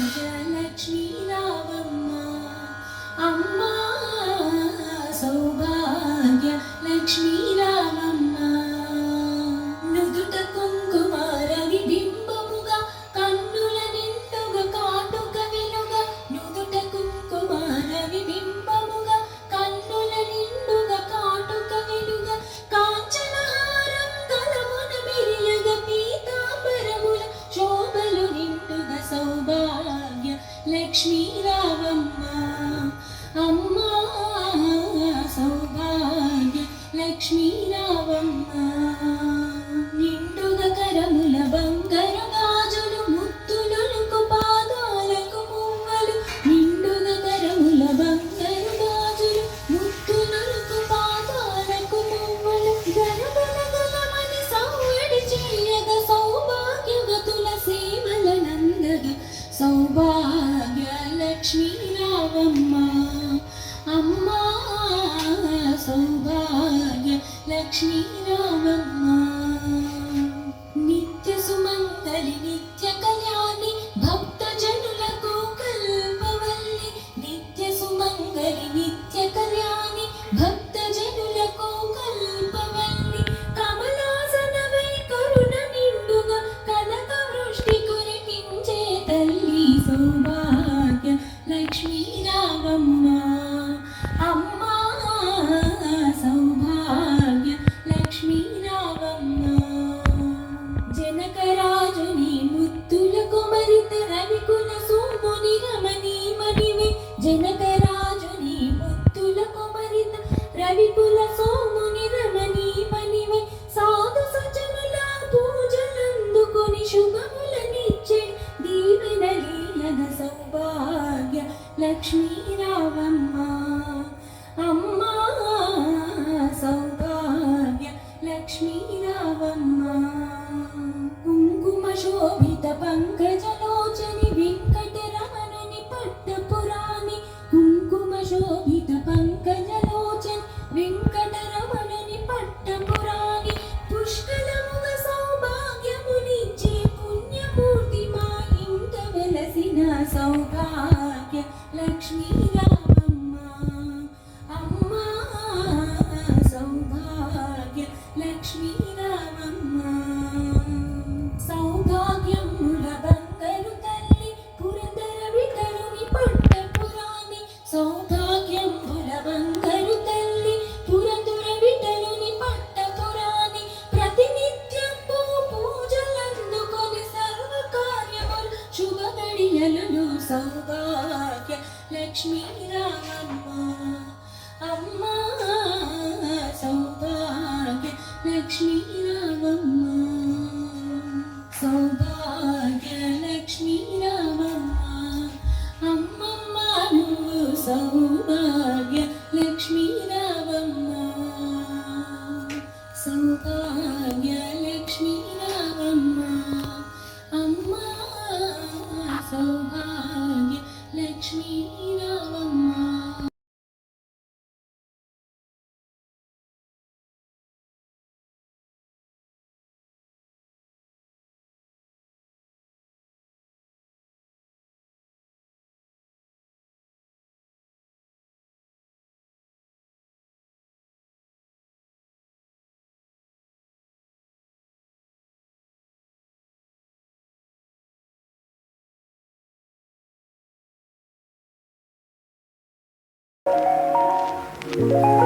సౌభాగ్యలక్ష్మీ రావమ్మ అమ్మ సౌభాగ్యలక్ష్మీ రావమ్మ నుదుట కుంకుమారవి బింబముగా కన్నుల నిండుగా కాటుక వెలుగా నుదుట కుంకుమారవి బింబముగా కన్నుల నిండుగా కాటుక వెలుగా కాంచనహారం కలమున మెరియగ పీతాంబరముల శోభలు నిండుగా సౌభాగ్య లక్ష్మీ రావమ్మ అమ్మ సౌభాగ్య లక్ష్మీ రావమ్మ నిండుగా కరముల బంగారు గాజులు ముత్తులకు పాదాలకు మువ్వలు నిండుగా కరముల బంగారు గాజులు ముత్తులకు పాదాలకు మువ్వలు గరగలగలమని సౌవడి చేయగ సౌభాగ్యవతుల సేవల నందగ సౌభాగ్య లక్ష్మీ రావమ్మ అమ్మ సౌభాగ్య లక్ష్మీ రావమ్మ నిత్య సుమంగళి నిత్య కళ్యాణి భక్త జనులకు కల్పవల్లి నిత్య సుమంగళి నిత్య కళ్యాణి భక్త జనులకు కల్పవల్లి కమలాసనవై కరుణ నిండుగా కనక వృష్టి కురిపించే తల్లి సౌభాగ్య లక్ష్మీ రావమ్మ అమ్మ సౌభాగ్య లక్ష్మీ రావమ్మ జనకరాజుని ముత్తుల కుమరిత రవికుల సోముని రమణీ మణివే జనకరాజుని ముత్తుల కుమరిత రవికుల సోముని రమణీ మణివే సాధు సజ్జనుల పూజలందుకొని శుభములనిచ్చే దీవెనలీలగ సౌభాగ్య లక్ష్మీ రావమ్మ అమ్మ సౌభాగ్య లక్ష్మీ రావమ్మ కుంకుమ శోభిత పంకజలోచని వెంకటరమణుని పట్టపురాణి కుంకుమ శోభిత పంకజలోచని వెంకటరమణుని పట్టపురాణి పుష్కలముగ సౌభాగ్యమునిచ్చే పుణ్యమూర్తి మా ఇంట వెలసిన సౌభాగ్య లక్ష్మీ రావమ్మ అమ్మ సౌభాగ్య లక్ష్మీ రావమ్మ సౌభాగ్యముల బంగారు తల్లి పురందర విఠలుని పట్టపురాణి సౌభాగ్యముల బంగారు తల్లి పురందర విఠలుని పట్టపురాణి ప్రతినిత్యము పూజలందుకొని సర్వ కార్యములు శుభ గడియలను సౌభాగ్య లక్ష్మీ రావమ్మ అమ్మ సౌభాగ్య లక్ష్మీ రావమ్మ సౌభాగ్య లక్ష్మీ రావమ్మ అమ్మమ్మ నువ్వు సౌభాగ్య లక్ష్మీ రావమ్మ సౌభాగ్య లక్ష్మీ రావమ్మ అమ్మ సౌభాగ్య లక్ష్మీ రావమ్మ Thank you.